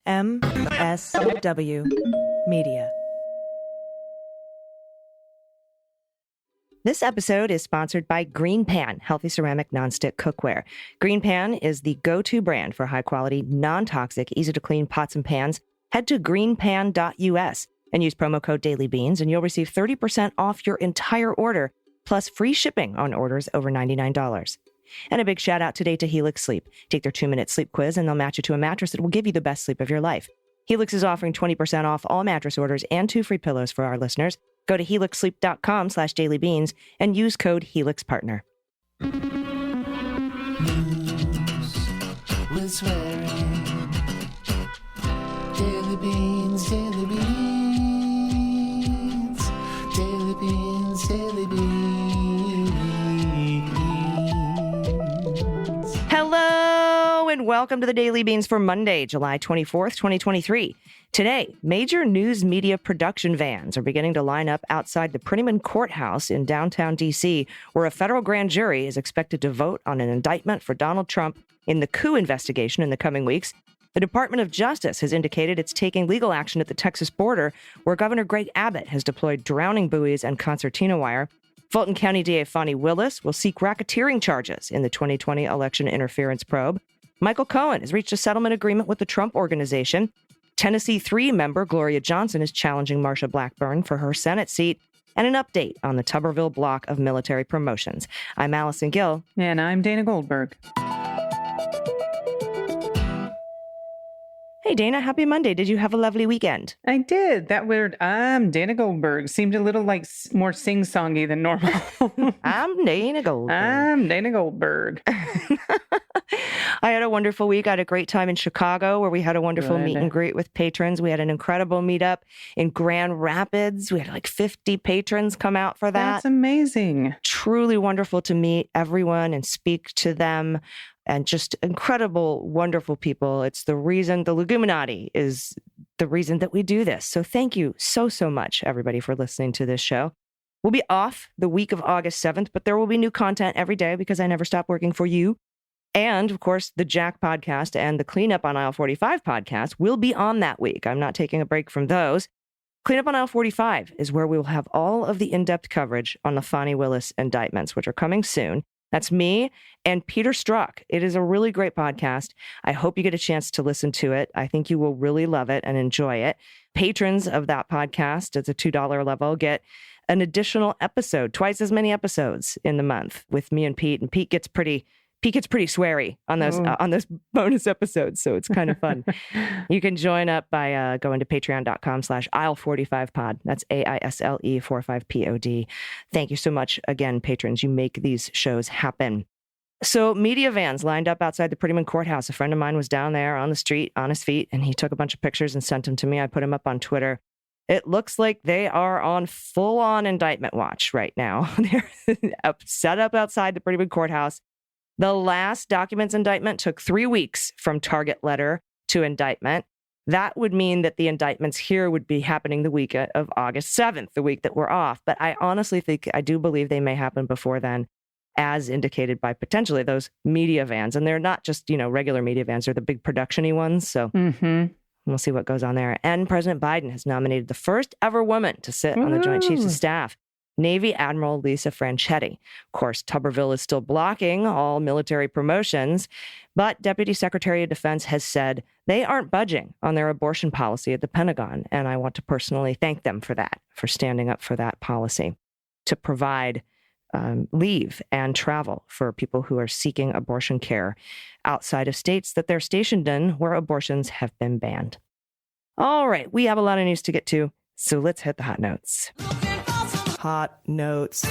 MSW Media. This episode is sponsored by Green Pan, healthy ceramic nonstick cookware. Green Pan is the go-to brand for high-quality, non-toxic, easy-to-clean pots and pans. Head to greenpan.us and use promo code DailyBeans, and you'll receive 30% off your entire order, plus free shipping on orders over $99. And a big shout out today to Helix Sleep. Take their 2-minute sleep quiz and they'll match you to a mattress that will give you the best sleep of your life. Helix is offering 20% off all mattress orders and 2 free pillows for our listeners. Go to helixsleep.com/dailybeans and use code HelixPartner. News with swearing. Daily Beans, Daily Beans. Daily Beans, Daily Beans. Hello and welcome to the Daily Beans for Monday, July 24th, 2023. Today, major news media production vans are beginning to line up outside the Prettyman Courthouse in downtown D.C., where a federal grand jury is expected to vote on an indictment for Donald Trump in the coup investigation in the coming weeks. The Department of Justice has indicated it's taking legal action at the Texas border, where Governor Greg Abbott has deployed drowning buoys and concertina wire. Fulton County DA Fani Willis will seek racketeering charges in the 2020 election interference probe. Michael Cohen has reached a settlement agreement with the Trump Organization. Tennessee 3 member Gloria Johnson is challenging Marsha Blackburn for her Senate seat. And an update on the Tuberville block of military promotions. I'm Allison Gill. And I'm Dana Goldberg. Hey, Dana, happy Monday. Did you have a lovely weekend? I did. That word, I'm Dana Goldberg, seemed a little like more sing-songy than normal. I'm Dana Goldberg. I'm Dana Goldberg. I had a wonderful week. I had a great time in Chicago where we had a wonderful meet and greet with patrons. We had an incredible meetup in Grand Rapids. We had like 50 patrons come out for that. That's amazing. Truly wonderful to meet everyone and speak to them. And just incredible, wonderful people. It's the reason, the Leguminati is the reason that we do this. So thank you so much, everybody, for listening to this show. We'll be off the week of August 7th, but there will be new content every day because I never stop working for you. And, of course, the Jack podcast and the Cleanup on Aisle 45 podcast will be on that week. I'm not taking a break from those. Cleanup on Aisle 45 is where we will have all of the in-depth coverage on the Fani Willis indictments, which are coming soon. That's me and Peter Strzok. It is a really great podcast. I hope you get a chance to listen to it. I think you will really love it and enjoy it. Patrons of that podcast at the $2 level get an additional episode, twice as many episodes in the month with me and Pete. And Pete gets pretty sweary on those bonus episodes, so it's kind of fun. You can join up by going to patreon.com/aisle45pod. That's AISLE45POD. Thank you so much again, patrons. You make these shows happen. So media vans lined up outside the Prettyman Courthouse. A friend of mine was down there on the street on his feet, and he took a bunch of pictures and sent them to me. I put them up on Twitter. It looks like they are on full-on indictment watch right now. They're set up outside the Prettyman Courthouse. The last documents indictment took 3 weeks from target letter to indictment. That would mean that the indictments here would be happening the week of August 7th, the week that we're off. But I honestly think, I do believe they may happen before then, as indicated by potentially those media vans. And they're not just, regular media vans, they're the big production-y ones. So we'll see what goes on there. And President Biden has nominated the first ever woman to sit on the Joint Chiefs of Staff. Navy Admiral Lisa Franchetti. Of course, Tuberville is still blocking all military promotions, but Deputy Secretary of Defense has said they aren't budging on their abortion policy at the Pentagon, and I want to personally thank them for that, for standing up for that policy, to provide leave and travel for people who are seeking abortion care outside of states that they're stationed in where abortions have been banned. All right, we have a lot of news to get to, so let's hit the hot notes. Hot notes.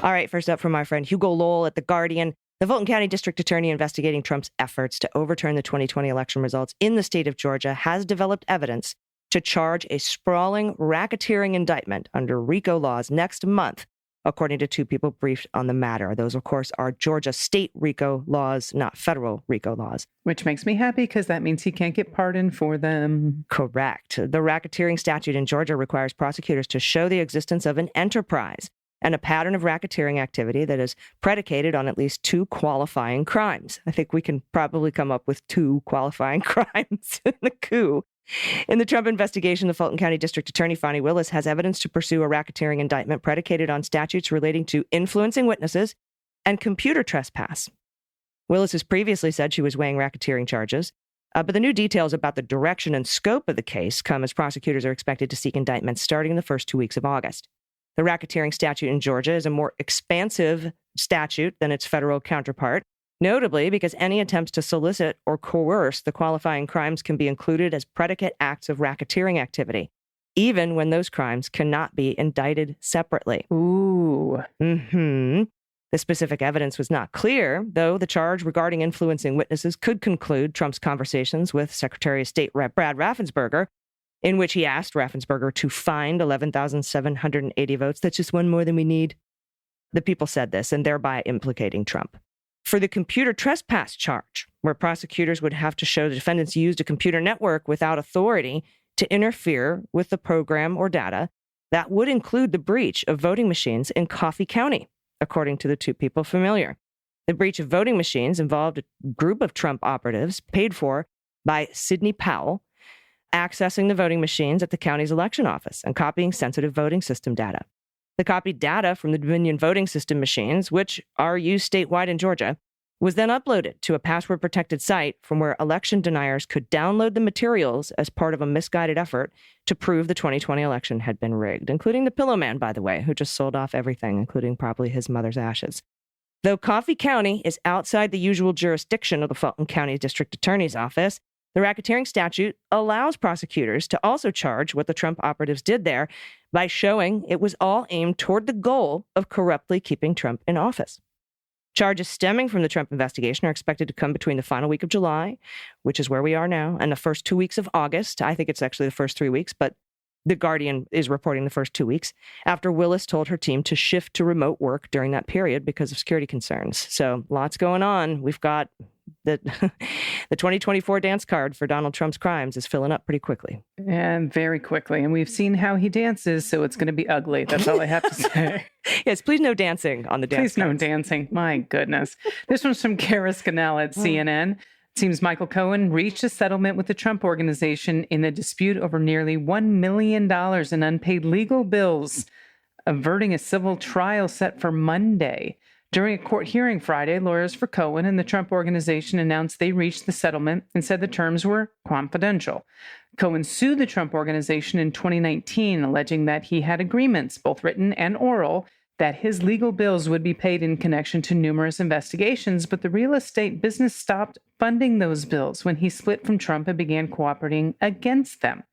All right, first up from my friend Hugo Lowell at The Guardian. The Fulton County District Attorney investigating Trump's efforts to overturn the 2020 election results in the state of Georgia has developed evidence to charge a sprawling racketeering indictment under RICO laws next month, according to 2 people briefed on the matter. Those, of course, are Georgia state RICO laws, not federal RICO laws. Which makes me happy because that means he can't get pardoned for them. Correct. The racketeering statute in Georgia requires prosecutors to show the existence of an enterprise and a pattern of racketeering activity that is predicated on at least 2 qualifying crimes. I think we can probably come up with 2 qualifying crimes in the coup. In the Trump investigation, the Fulton County District Attorney Fani Willis has evidence to pursue a racketeering indictment predicated on statutes relating to influencing witnesses and computer trespass. Willis has previously said she was weighing racketeering charges, but the new details about the direction and scope of the case come as prosecutors are expected to seek indictments starting in the first 2 weeks of August. The racketeering statute in Georgia is a more expansive statute than its federal counterpart, notably because any attempts to solicit or coerce the qualifying crimes can be included as predicate acts of racketeering activity, even when those crimes cannot be indicted separately. Ooh. The specific evidence was not clear, though the charge regarding influencing witnesses could conclude Trump's conversations with Secretary of State Brad Raffensperger, in which he asked Raffensperger to find 11,780 votes. That's just one more than we need. The people said this, and thereby implicating Trump. For the computer trespass charge, where prosecutors would have to show the defendants used a computer network without authority to interfere with the program or data, that would include the breach of voting machines in Coffee County, according to the 2 people familiar. The breach of voting machines involved a group of Trump operatives paid for by Sidney Powell, accessing the voting machines at the county's election office and copying sensitive voting system data. The copied data from the Dominion voting system machines, which are used statewide in Georgia, was then uploaded to a password-protected site from where election deniers could download the materials as part of a misguided effort to prove the 2020 election had been rigged, including the Pillow Man, by the way, who just sold off everything, including probably his mother's ashes. Though Coffee County is outside the usual jurisdiction of the Fulton County District Attorney's Office, the racketeering statute allows prosecutors to also charge what the Trump operatives did there by showing it was all aimed toward the goal of corruptly keeping Trump in office. Charges stemming from the Trump investigation are expected to come between the final week of July, which is where we are now, and the first 2 weeks of August. I think it's actually the first 3 weeks, but The Guardian is reporting the first 2 weeks after Willis told her team to shift to remote work during that period because of security concerns. So lots going on. We've got the 2024 dance card for Donald Trump's crimes is filling up pretty quickly. And very quickly. And we've seen how he dances, so it's going to be ugly. That's all I have to say. Yes, please no dancing on the dance Please no cards. dancing. My goodness. This one's from Kara Scannell at CNN. It seems Michael Cohen reached a settlement with the Trump Organization in the dispute over nearly $1 million in unpaid legal bills, averting a civil trial set for Monday. During a court hearing Friday, lawyers for Cohen and the Trump Organization announced they reached the settlement and said the terms were confidential. Cohen sued the Trump Organization in 2019, alleging that he had agreements, both written and oral, that his legal bills would be paid in connection to numerous investigations, but the real estate business stopped funding those bills when he split from Trump and began cooperating against them.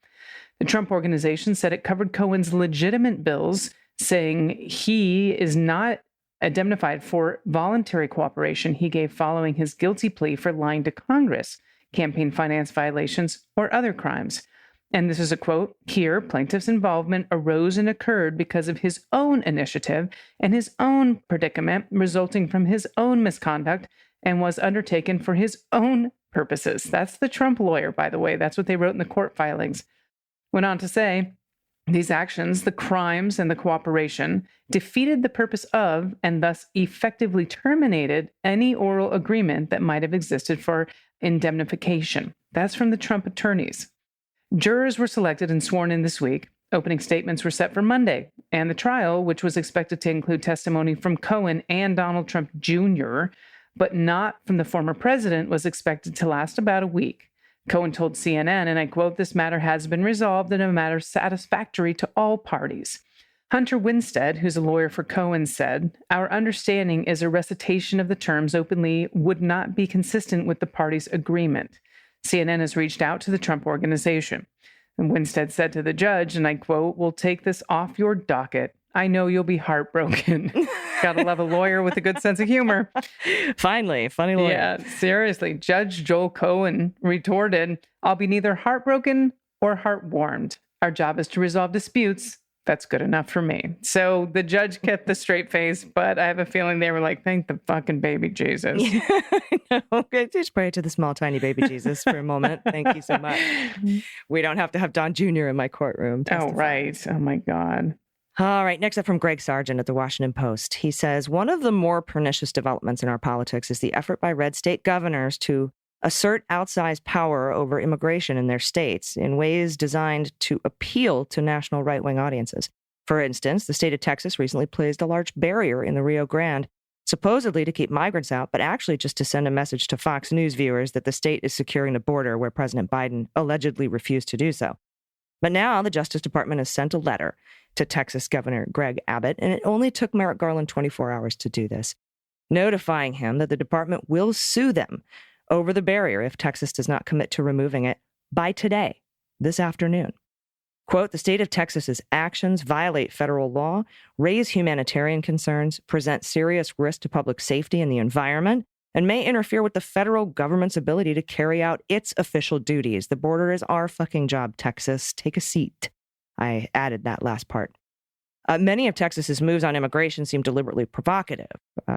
The Trump Organization said it covered Cohen's legitimate bills, saying he is not indemnified for voluntary cooperation he gave following his guilty plea for lying to Congress, campaign finance violations, or other crimes. And this is a quote, here, plaintiff's involvement arose and occurred because of his own initiative and his own predicament resulting from his own misconduct and was undertaken for his own purposes. That's the Trump lawyer, by the way. That's what they wrote in the court filings. Went on to say, these actions, the crimes and the cooperation, defeated the purpose of and thus effectively terminated any oral agreement that might have existed for indemnification. That's from the Trump attorneys. Jurors were selected and sworn in this week. Opening statements were set for Monday, and the trial, which was expected to include testimony from Cohen and Donald Trump Jr., but not from the former president, was expected to last about a week. Cohen told CNN, and I quote, "This matter has been resolved in a manner satisfactory to all parties." Hunter Winstead, who's a lawyer for Cohen, said, "Our understanding is a recitation of the terms openly would not be consistent with the parties' agreement." CNN has reached out to the Trump Organization. And Winstead said to the judge, and I quote, "We'll take this off your docket. I know you'll be heartbroken." Gotta love a lawyer with a good sense of humor. Finally, funny lawyer. Yeah, seriously. Judge Joel Cohen retorted, "I'll be neither heartbroken or heartwarmed. Our job is to resolve disputes. That's good enough for me." So the judge kept the straight face, but I have a feeling they were like, thank the fucking baby Jesus. Okay, just pray to the small, tiny baby Jesus for a moment. Thank you so much. We don't have to have Don Jr. in my courtroom. Oh, right. Oh, my God. All right, next up from Greg Sargent at the Washington Post. He says, one of the more pernicious developments in our politics is the effort by red state governors to assert outsized power over immigration in their states in ways designed to appeal to national right-wing audiences. For instance, the state of Texas recently placed a large barrier in the Rio Grande, supposedly to keep migrants out, but actually just to send a message to Fox News viewers that the state is securing the border where President Biden allegedly refused to do so. But now the Justice Department has sent a letter to Texas Governor Greg Abbott, and it only took Merrick Garland 24 hours to do this, notifying him that the department will sue them over the barrier if Texas does not commit to removing it by today, this afternoon. Quote, the state of Texas's actions violate federal law, raise humanitarian concerns, present serious risk to public safety and the environment, and may interfere with the federal government's ability to carry out its official duties. The border is our fucking job, Texas. Take a seat. I added that last part. Many of Texas's moves on immigration seem deliberately provocative.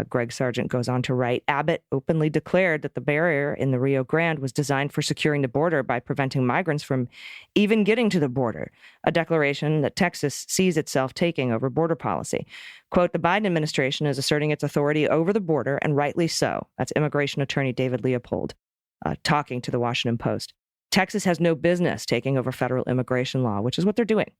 Greg Sargent goes on to write, Abbott openly declared that the barrier in the Rio Grande was designed for securing the border by preventing migrants from even getting to the border, a declaration that Texas sees itself taking over border policy. Quote, the Biden administration is asserting its authority over the border, and rightly so. That's immigration attorney David Leopold talking to the Washington Post. Texas has no business taking over federal immigration law, which is what they're doing.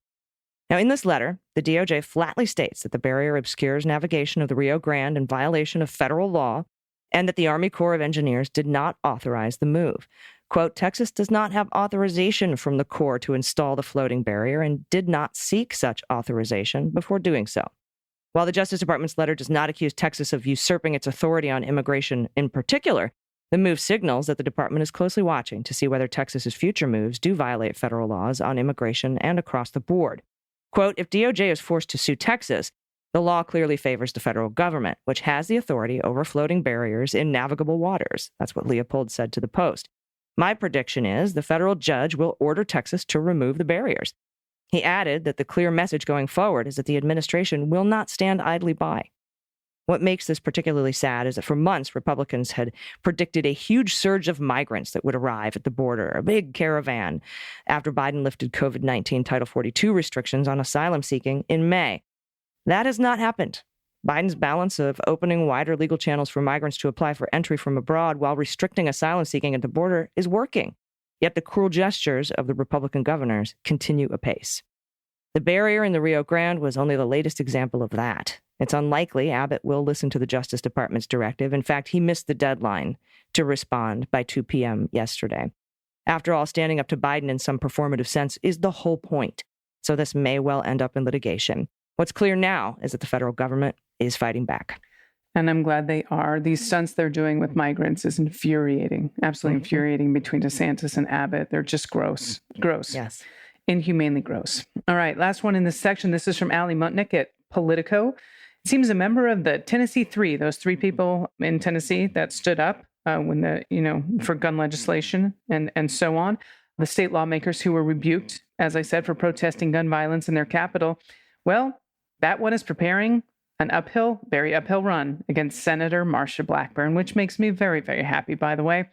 Now, in this letter, the DOJ flatly states that the barrier obscures navigation of the Rio Grande in violation of federal law and that the Army Corps of Engineers did not authorize the move. Quote, Texas does not have authorization from the Corps to install the floating barrier and did not seek such authorization before doing so. While the Justice Department's letter does not accuse Texas of usurping its authority on immigration in particular, the move signals that the department is closely watching to see whether Texas's future moves do violate federal laws on immigration and across the board. Quote, if DOJ is forced to sue Texas, the law clearly favors the federal government, which has the authority over floating barriers in navigable waters. That's what Leopold said to the Post. My prediction is the federal judge will order Texas to remove the barriers. He added that the clear message going forward is that the administration will not stand idly by. What makes this particularly sad is that for months, Republicans had predicted a huge surge of migrants that would arrive at the border, a big caravan, after Biden lifted COVID-19 Title 42 restrictions on asylum seeking in May. That has not happened. Biden's balance of opening wider legal channels for migrants to apply for entry from abroad while restricting asylum seeking at the border is working. Yet the cruel gestures of the Republican governors continue apace. The barrier in the Rio Grande was only the latest example of that. It's unlikely Abbott will listen to the Justice Department's directive. In fact, he missed the deadline to respond by 2 p.m. yesterday. After all, standing up to Biden in some performative sense is the whole point. So this may well end up in litigation. What's clear now is that the federal government is fighting back. And I'm glad they are. These stunts they're doing with migrants is infuriating, absolutely infuriating between DeSantis and Abbott. They're just gross. Gross. Yes. Inhumanely gross. All right, last one in this section. This is from Allie Mutnick at Politico. It seems a member of the Tennessee Three, those three people in Tennessee that stood up when for gun legislation and so on, the state lawmakers who were rebuked, as I said, for protesting gun violence in their capital. Well, that one is preparing an very uphill run against Senator Marsha Blackburn, which makes me very, very happy, by the way.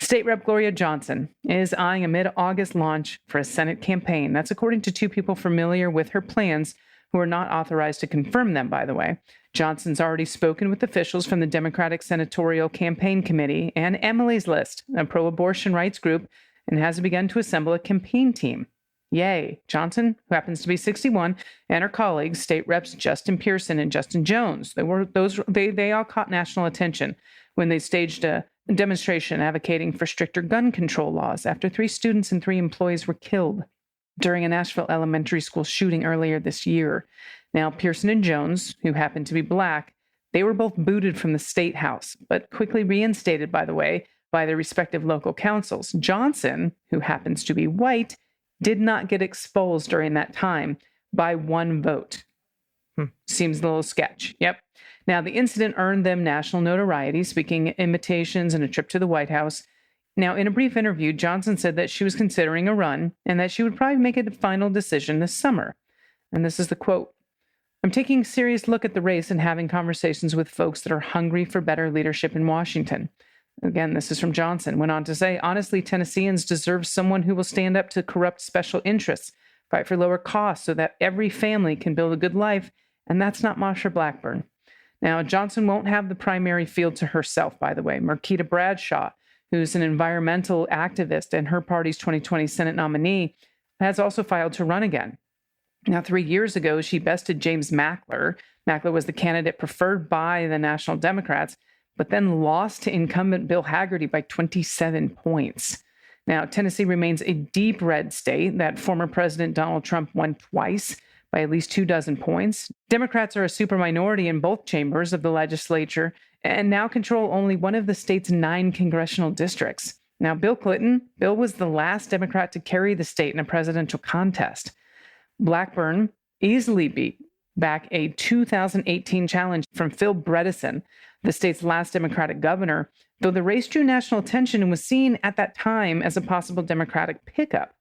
State Rep Gloria Johnson is eyeing a mid-August launch for a Senate campaign. That's according to two people familiar with her plans who are not authorized to confirm them, by the way. Johnson's already spoken with officials from the Democratic Senatorial Campaign Committee and Emily's List, a pro-abortion rights group, and has begun to assemble a campaign team. Yay. Johnson, who happens to be 61, and her colleagues, state reps Justin Pearson and Justin Jones, they all caught national attention when they staged a demonstration advocating for stricter gun control laws after 3 students and 3 employees were killed during a Nashville elementary school shooting earlier this year. Now, Pearson and Jones, who happen to be Black, they were both booted from the state house, but quickly reinstated, by the way, by their respective local councils. Johnson, who happens to be white, did not get exposed during that time by 1 vote. Seems a little sketch. Yep. Now, the incident earned them national notoriety, speaking invitations and a trip to the White House. Now, in a brief interview, Johnson said that she was considering a run and that she would probably make a final decision this summer. And this is the quote. I'm taking a serious look at the race and having conversations with folks that are hungry for better leadership in Washington. Again, this is from Johnson. Went on to say, honestly, Tennesseans deserve someone who will stand up to corrupt special interests, fight for lower costs so that every family can build a good life. And that's not Marsha Blackburn. Now, Johnson won't have the primary field to herself, by the way. Marquita Bradshaw, who's an environmental activist and her party's 2020 Senate nominee, has also filed to run again. Now, 3 years ago, she bested James Mackler. Mackler was the candidate preferred by the National Democrats, but then lost to incumbent Bill Haggerty by 27 points. Now, Tennessee remains a deep red state that former President Donald Trump won twice by at least 24 points. Democrats are a super minority in both chambers of the legislature and now control only one of the state's 9 congressional districts. Now, Bill was the last Democrat to carry the state in a presidential contest. Blackburn easily beat back a 2018 challenge from Phil Bredesen, the state's last Democratic governor, though the race drew national attention and was seen at that time as a possible Democratic pickup.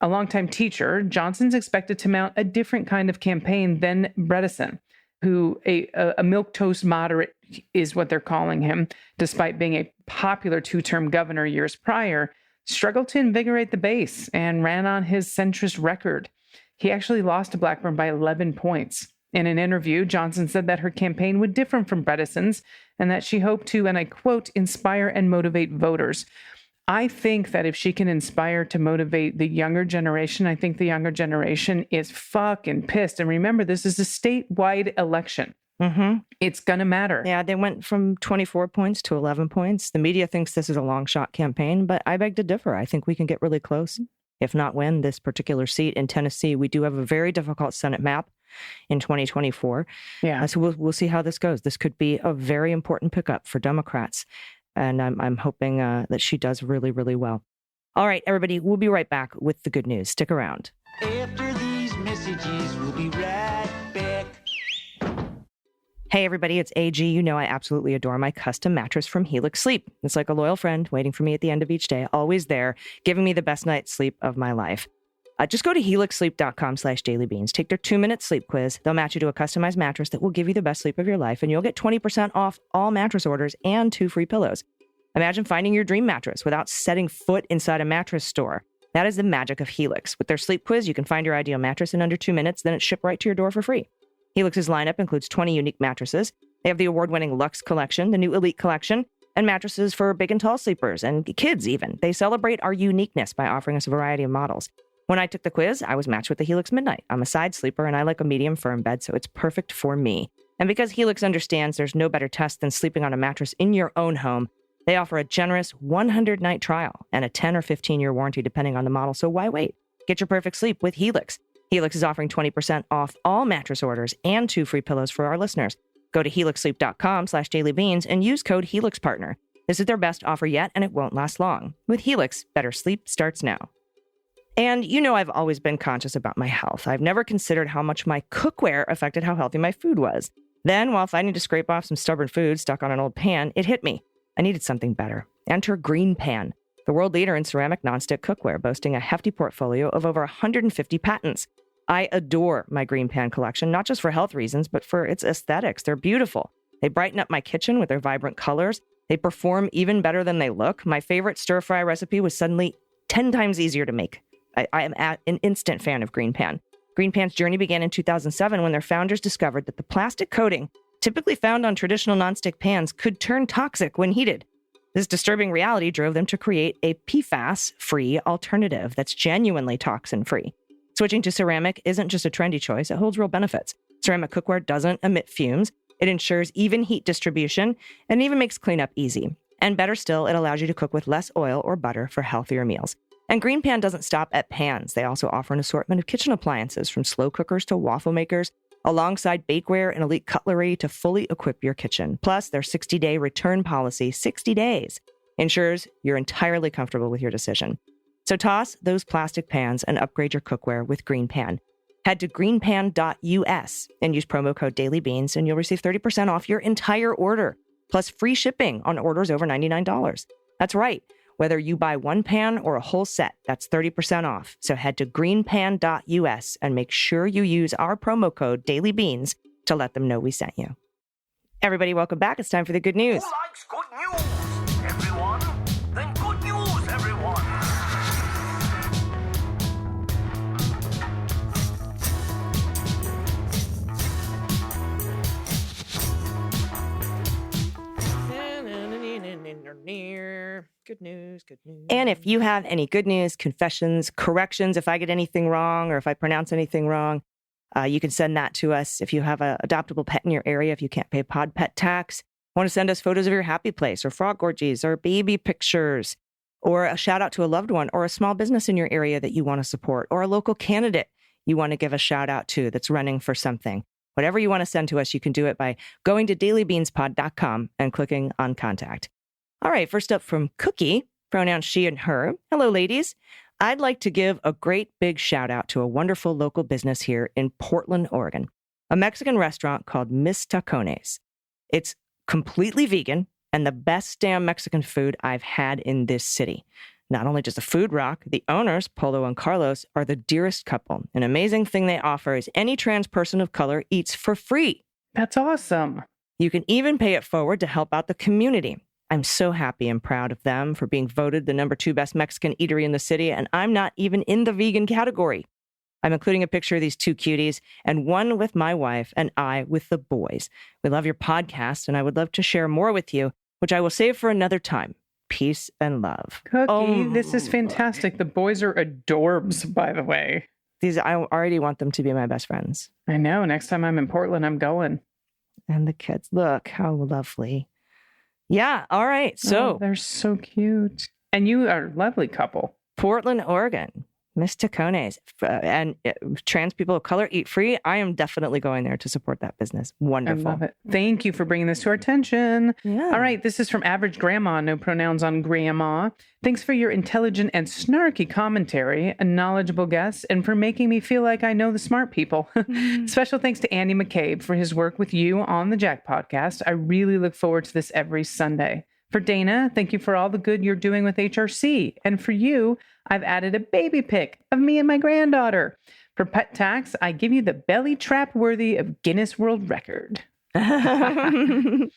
A longtime teacher, Johnson's expected to mount a different kind of campaign than Bredesen, who a milquetoast moderate is what they're calling him, despite being a popular 2-term governor years prior, struggled to invigorate the base and ran on his centrist record. He actually lost to Blackburn by 11 points. In an interview, Johnson said that her campaign would differ from Bredesen's and that she hoped to, and I quote, inspire and motivate voters. I think that if she can inspire to motivate the younger generation, I think the younger generation is fucking pissed. And remember, this is a statewide election. Mm-hmm. It's going to matter. Yeah, they went from 24 points to 11 points. The media thinks this is a long shot campaign, but I beg to differ. I think we can get really close, if not win this particular seat in Tennessee. We do have a very difficult Senate map in 2024. Yeah. So we'll see how this goes. This could be a very important pickup for Democrats. And I'm hoping that she does really, really well. All right, everybody, we'll be right back with the good news. Stick around. After these messages, we'll be right back. Hey, everybody, it's AG. You know I absolutely adore my custom mattress from Helix Sleep. It's like a loyal friend waiting for me at the end of each day, always there, giving me the best night's sleep of my life. Just go to helixsleep.com/dailybeans. Take their 2-minute sleep quiz. They'll match you to a customized mattress that will give you the best sleep of your life, and you'll get 20% off all mattress orders and 2 free pillows. Imagine finding your dream mattress without setting foot inside a mattress store. That is the magic of Helix. With their sleep quiz, you can find your ideal mattress in under 2 minutes, then it's shipped right to your door for free. Helix's lineup includes 20 unique mattresses. They have the award-winning Luxe Collection, the new Elite Collection, and mattresses for big and tall sleepers, and kids even. They celebrate our uniqueness by offering us a variety of models. When I took the quiz, I was matched with the Helix Midnight. I'm a side sleeper, and I like a medium firm bed, so it's perfect for me. And because Helix understands there's no better test than sleeping on a mattress in your own home, they offer a generous 100-night trial and a 10 or 15-year warranty depending on the model, so why wait? Get your perfect sleep with Helix. Helix is offering 20% off all mattress orders and 2 free pillows for our listeners. Go to helixsleep.com/dailybeans and use code HelixPartner. This is their best offer yet, and it won't last long. With Helix, better sleep starts now. And you know I've always been conscious about my health. I've never considered how much my cookware affected how healthy my food was. Then, while fighting to scrape off some stubborn food stuck on an old pan, it hit me. I needed something better. Enter Green Pan, the world leader in ceramic nonstick cookware, boasting a hefty portfolio of over 150 patents. I adore my Green Pan collection, not just for health reasons, but for its aesthetics. They're beautiful. They brighten up my kitchen with their vibrant colors. They perform even better than they look. My favorite stir-fry recipe was suddenly 10 times easier to make. I am an instant fan of Green Pan. Green Pan's journey began in 2007 when their founders discovered that the plastic coating typically found on traditional nonstick pans could turn toxic when heated. This disturbing reality drove them to create a PFAS-free alternative that's genuinely toxin-free. Switching to ceramic isn't just a trendy choice, it holds real benefits. Ceramic cookware doesn't emit fumes, it ensures even heat distribution, and even makes cleanup easy. And better still, it allows you to cook with less oil or butter for healthier meals. And Green Pan doesn't stop at pans. They also offer an assortment of kitchen appliances, from slow cookers to waffle makers, alongside bakeware and elite cutlery to fully equip your kitchen. Plus, their 60-day return policy, 60 days, ensures you're entirely comfortable with your decision. So toss those plastic pans and upgrade your cookware with Green Pan. Head to greenpan.us and use promo code DailyBeans, and you'll receive 30% off your entire order, plus free shipping on orders over $99. That's right. Whether you buy one pan or a whole set, that's 30% off. So head to greenpan.us and make sure you use our promo code DailyBeans to let them know we sent you. Everybody, welcome back. It's time for the good news. Who likes good news, everyone? Then good news, everyone. Good news. And if you have any good news, confessions, corrections, if I get anything wrong or if I pronounce anything wrong, you can send that to us. If you have an adoptable pet in your area, if you can't pay pod pet tax, want to send us photos of your happy place or frog orgies or baby pictures or a shout out to a loved one or a small business in your area that you want to support or a local candidate you want to give a shout out to that's running for something. Whatever you want to send to us, you can do it by going to dailybeanspod.com and clicking on contact. All right, first up from Cookie, pronouns she and her. Hello, ladies. I'd like to give a great big shout out to a wonderful local business here in Portland, Oregon, a Mexican restaurant called Mis Tacones. It's completely vegan and the best damn Mexican food I've had in this city. Not only does the food rock, the owners, Polo and Carlos, are the dearest couple. An amazing thing they offer is any trans person of color eats for free. That's awesome. You can even pay it forward to help out the community. I'm so happy and proud of them for being voted the number 2 best Mexican eatery in the city, and I'm not even in the vegan category. I'm including a picture of these 2 cuties, and one with my wife and I with the boys. We love your podcast, and I would love to share more with you, which I will save for another time. Peace and love. Cookie, this is fantastic. The boys are adorbs, by the way. I already want them to be my best friends. I know. Next time I'm in Portland, I'm going. And the kids, look how lovely. Yeah. All right. So they're so cute. And you are a lovely couple. Portland, Oregon, Mis Tacones, and trans people of color eat free. I am definitely going there to support that business. Wonderful. I love it. Thank you for bringing this to our attention. Yeah. All right. This is from Average Grandma. No pronouns on grandma. Thanks for your intelligent and snarky commentary, a knowledgeable guest, and for making me feel like I know the smart people. Special thanks to Andy McCabe for his work with you on the Jack podcast. I really look forward to this every Sunday. For Dana, thank you for all the good you're doing with HRC. And for you, I've added a baby pic of me and my granddaughter. For pet tax, I give you the belly trap worthy of Guinness World Record. That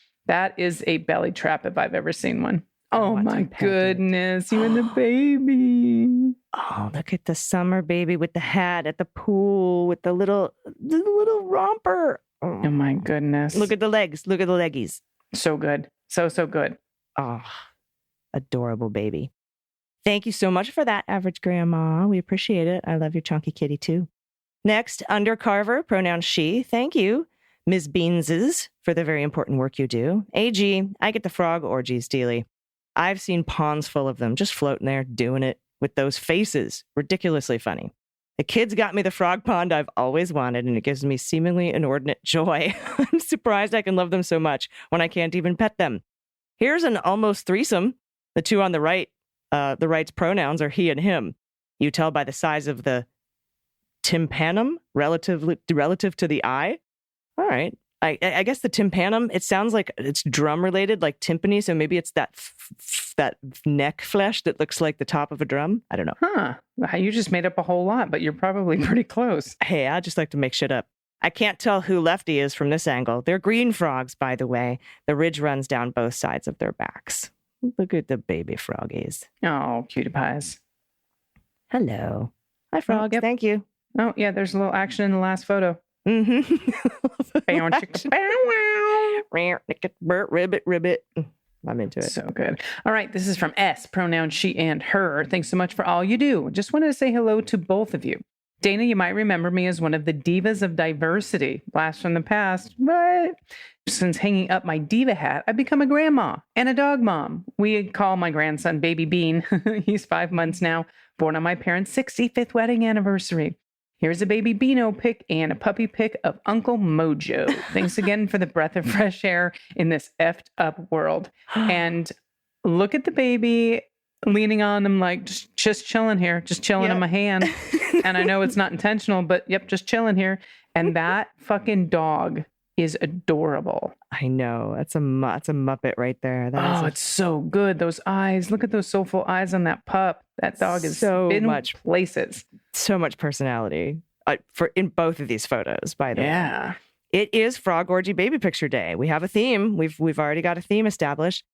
is a belly trap if I've ever seen one. Oh my goodness, you and the baby. Oh, look at the summer baby with the hat at the pool with the little romper. Oh my goodness. Look at the legs. Look at the leggies. So good. So good. Oh, adorable baby. Thank you so much for that, Average Grandma. We appreciate it. I love your chunky kitty too. Next, Undercarver, pronoun she. Thank you, Ms. Beanses, for the very important work you do. AG, I get the frog orgies daily. I've seen ponds full of them just floating there doing it with those faces. Ridiculously funny. The kids got me the frog pond I've always wanted, and it gives me seemingly inordinate joy. I'm surprised I can love them so much when I can't even pet them. Here's an almost threesome. The 2 on the right's pronouns are he and him. You tell by the size of the tympanum relative to the eye. All right. I guess the tympanum, it sounds like it's drum related, like timpani. So maybe it's that neck flesh that looks like the top of a drum. I don't know. Huh. You just made up a whole lot, but you're probably pretty close. Hey, I just like to make shit up. I can't tell who Lefty is from this angle. They're green frogs, by the way. The ridge runs down both sides of their backs. Look at the baby froggies. Oh, cutie pies. Hello. Hi, frogs. Yep. Thank you. Oh, yeah, there's a little action in the last photo. Ribbit. I'm into it. So good. All right. This is from S, pronoun she and her. Thanks so much for all you do. Just wanted to say hello to both of you. Dana, you might remember me as one of the divas of diversity. Blast from the past. But since hanging up my diva hat, I've become a grandma and a dog mom. We call my grandson Baby Bean. He's 5 months now, born on my parents' 65th wedding anniversary. Here's a baby Beano pic and a puppy pic of Uncle Mojo. Thanks again for the breath of fresh air in this effed up world. And look at the baby leaning on him like just chilling here, just chilling in my hand. And I know it's not intentional, but yep, just chilling here. And that fucking dog is adorable. I know. That's a Muppet right there. It's so good. Those eyes. Look at those soulful eyes on that pup. That dog is so in much places. So much personality in both of these photos, by the way. Yeah. It is Frog Orgy Baby Picture Day. We have a theme. We've already got a theme established.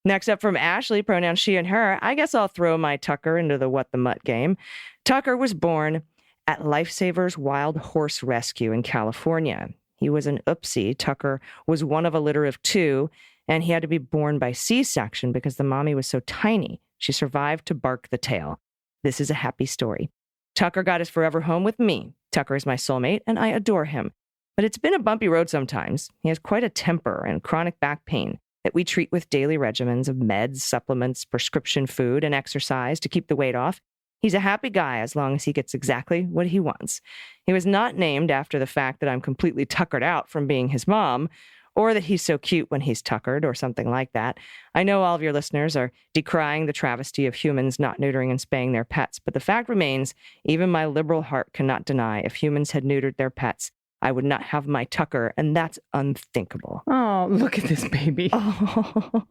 Next up from Ashley, pronouns she and her. I guess I'll throw my Tucker into the What the Mutt game. Tucker was born at Lifesavers Wild Horse Rescue in California. He was an oopsie. Tucker was one of a litter of 2, and he had to be born by C-section because the mommy was so tiny. She survived to bark the tale. This is a happy story. Tucker got his forever home with me. Tucker is my soulmate, and I adore him. But it's been a bumpy road sometimes. He has quite a temper and chronic back pain that we treat with daily regimens of meds, supplements, prescription food, and exercise to keep the weight off. He's a happy guy as long as he gets exactly what he wants. He was not named after the fact that I'm completely tuckered out from being his mom, or that he's so cute when he's tuckered, or something like that. I know all of your listeners are decrying the travesty of humans not neutering and spaying their pets, but the fact remains, even my liberal heart cannot deny if humans had neutered their pets, I would not have my Tucker, and that's unthinkable. Oh, look at this baby. Oh.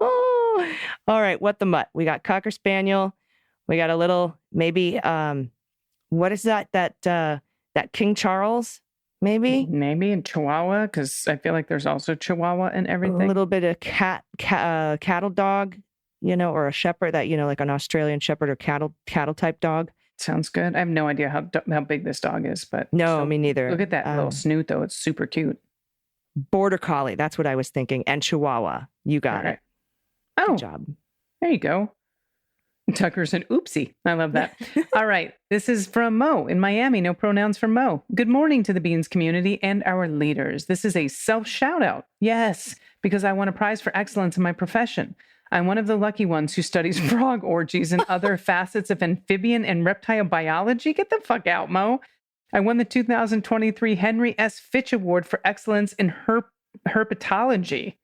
All right, what the mutt? We got Cocker Spaniel. We got a little, maybe, what is that? That King Charles, maybe? Maybe in Chihuahua, because I feel like there's also Chihuahua and everything. A little bit of cattle dog, or a shepherd that, like an Australian shepherd or cattle type dog. Sounds good. I have no idea how big this dog is, but no, me neither. Look at that little snoot, though. It's super cute. Border Collie. That's what I was thinking. And Chihuahua. You got it. Oh, good job. There you go. Tucker's an oopsie. I love that. All right. This is from Mo in Miami. No pronouns for Mo. Good morning to the Beans community and our leaders. This is a self shout out. Yes, because I won a prize for excellence in my profession. I'm one of the lucky ones who studies frog orgies and other facets of amphibian and reptile biology. Get the fuck out, Mo. I won the 2023 Henry S. Fitch Award for Excellence in Herpetology.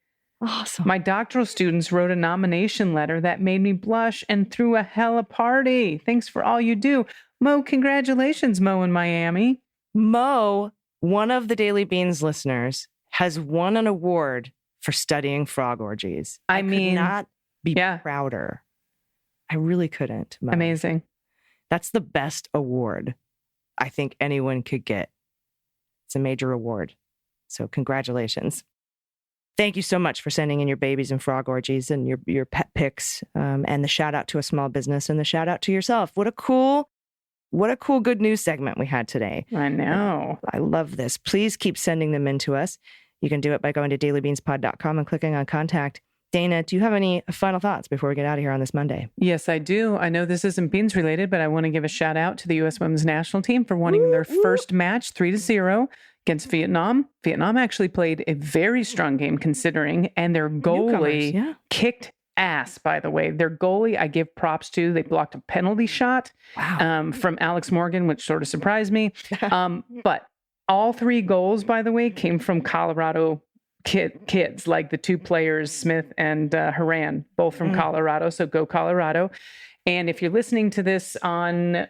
Awesome. My doctoral students wrote a nomination letter that made me blush and threw a hella party. Thanks for all you do. Mo, congratulations, Mo in Miami. Mo, one of the Daily Beans listeners, has won an award for studying frog orgies. I could not be prouder. I really couldn't. Mo. Amazing. That's the best award I think anyone could get. It's a major award. So congratulations. Thank you so much for sending in your babies and frog orgies and your pet pics, and the shout out to a small business and the shout out to yourself. What a cool good news segment we had today. I know. I love this. Please keep sending them in to us. You can do it by going to dailybeanspod.com and clicking on contact. Dana, do you have any final thoughts before we get out of here on this Monday? Yes, I do. I know this isn't Beans related, but I want to give a shout out to the U.S. Women's National Team for winning their first match 3-0 against Vietnam. Vietnam actually played a very strong game considering, and their goalie kicked ass, by the way. Their goalie, I give props to. They blocked a penalty shot from Alex Morgan, which sort of surprised me. But all 3 goals, by the way, came from Colorado kids, like the 2 players, Smith and Haran, both from Colorado. So go Colorado. And if you're listening to this on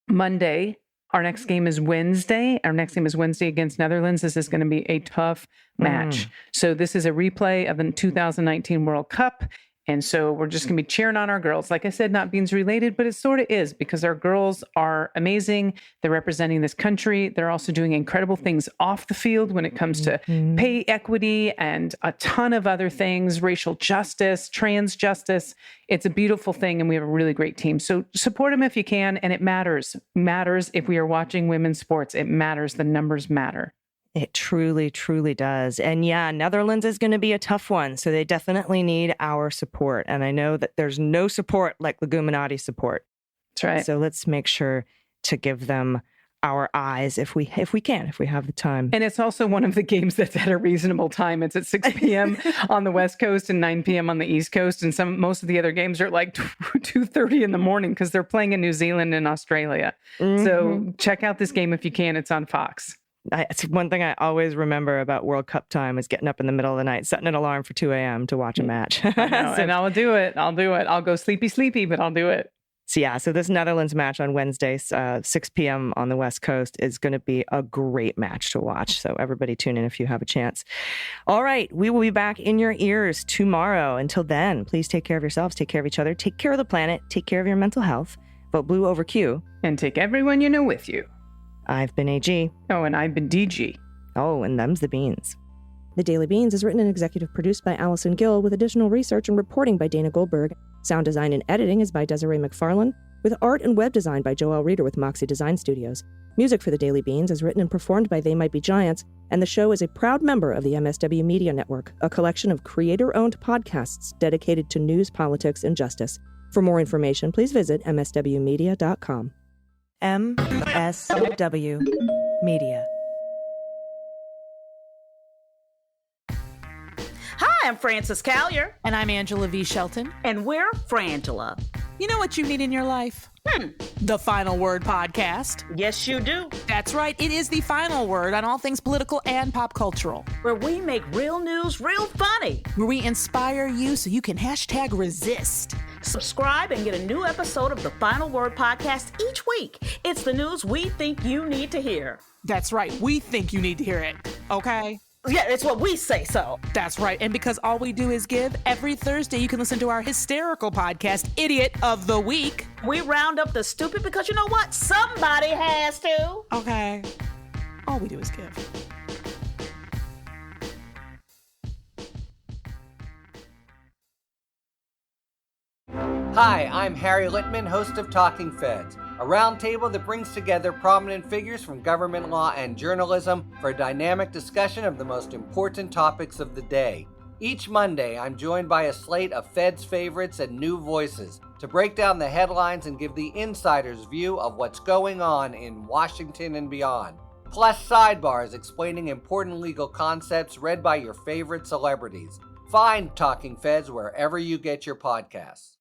Monday, our next game is Wednesday. Our next game is Wednesday against Netherlands. This is going to be a tough match. So this is a replay of the 2019 World Cup. And so we're just going to be cheering on our girls. Like I said, not Beans related, but it sort of is because our girls are amazing. They're representing this country. They're also doing incredible things off the field when it comes to pay equity and a ton of other things, racial justice, trans justice. It's a beautiful thing, and we have a really great team. So support them if you can, and it matters. Matters if we are watching women's sports. It matters. The numbers matter. It truly, truly does. And yeah, Netherlands is going to be a tough one. So they definitely need our support. And I know that there's no support like Leguminati support. That's right. So let's make sure to give them our eyes if we can, if we have the time. And it's also one of the games that's at a reasonable time. It's at 6 p.m. on the West Coast and 9 p.m. on the East Coast. And most of the other games are at like 2:30 in the morning because they're playing in New Zealand and Australia. So check out this game if you can. It's on Fox. It's one thing I always remember about World Cup time is getting up in the middle of the night, setting an alarm for 2 a.m. to watch a match. I know, and I'll do it. I'll go sleepy, but I'll do it. So this Netherlands match on Wednesday, 6 p.m. on the West Coast is going to be a great match to watch. So everybody tune in if you have a chance. All right. We will be back in your ears tomorrow. Until then, please take care of yourselves, take care of each other, take care of the planet, take care of your mental health. Vote blue over Q. And take everyone you know with you. I've been AG. Oh, and I've been DG. Oh, and them's the beans. The Daily Beans is written and executive produced by Allison Gill with additional research and reporting by Dana Goldberg. Sound design and editing is by Desiree McFarlane, with art and web design by Joelle Reeder with Moxie Design Studios. Music for The Daily Beans is written and performed by They Might Be Giants, and the show is a proud member of the MSW Media Network, a collection of creator-owned podcasts dedicated to news, politics, and justice. For more information, please visit mswmedia.com. MSW Media. Hi, I'm Frances Callier. And I'm Angela V. Shelton. And we're Frangela. You know what you need in your life? The Final Word podcast. Yes, you do. That's right. It is the final word on all things political and pop cultural. Where we make real news real funny. Where we inspire you so you can hashtag resist. Subscribe and get a new episode of the Final Word podcast each week. It's the news we think you need to hear. That's right. We think you need to hear it. Okay? Yeah, it's what we say so. That's right. And because all we do is give, every Thursday you can listen to our hysterical podcast, Idiot of the Week. We round up the stupid because you know what? Somebody has to. Okay. All we do is give. Hi, I'm Harry Littman, host of Talking Feds, a roundtable that brings together prominent figures from government law and journalism for a dynamic discussion of the most important topics of the day. Each Monday, I'm joined by a slate of Feds favorites and new voices to break down the headlines and give the insider's view of what's going on in Washington and beyond. Plus sidebars explaining important legal concepts read by your favorite celebrities. Find Talking Feds wherever you get your podcasts.